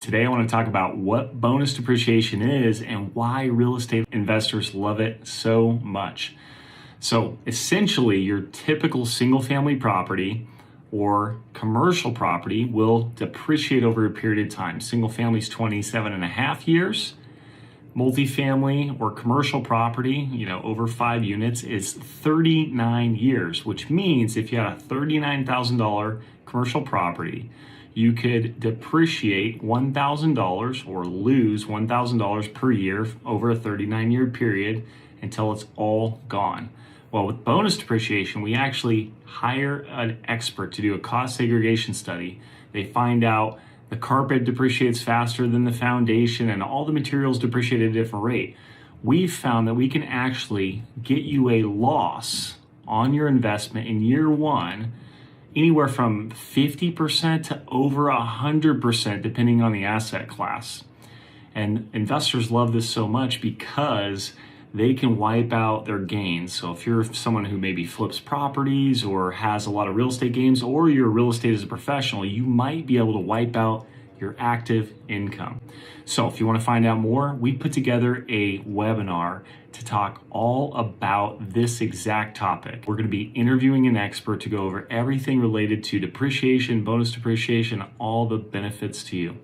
Today, I want to talk about what bonus depreciation is and why real estate investors love it so much. So, essentially, your typical single family property or commercial property will depreciate over a period of time. Single family is 27 and a half years. Multifamily or commercial property, over 5 units is 39 years, which means if you had a $39,000 commercial property, you could depreciate $1,000 or lose $1,000 per year over a 39-year period until it's all gone. Well, with bonus depreciation, we actually hire an expert to do a cost segregation study. They find out the carpet depreciates faster than the foundation and all the materials depreciate at a different rate. We've found that we can actually get you a loss on your investment in year one anywhere from 50% to over 100%, depending on the asset class. And investors love this so much because they can wipe out their gains. So if you're someone who maybe flips properties or has a lot of real estate gains, or you're real estate as a professional, you might be able to wipe out your active income. So if you want to find out more, we put together a webinar to talk all about this exact topic. We're going to be interviewing an expert to go over everything related to depreciation, bonus depreciation, all the benefits to you.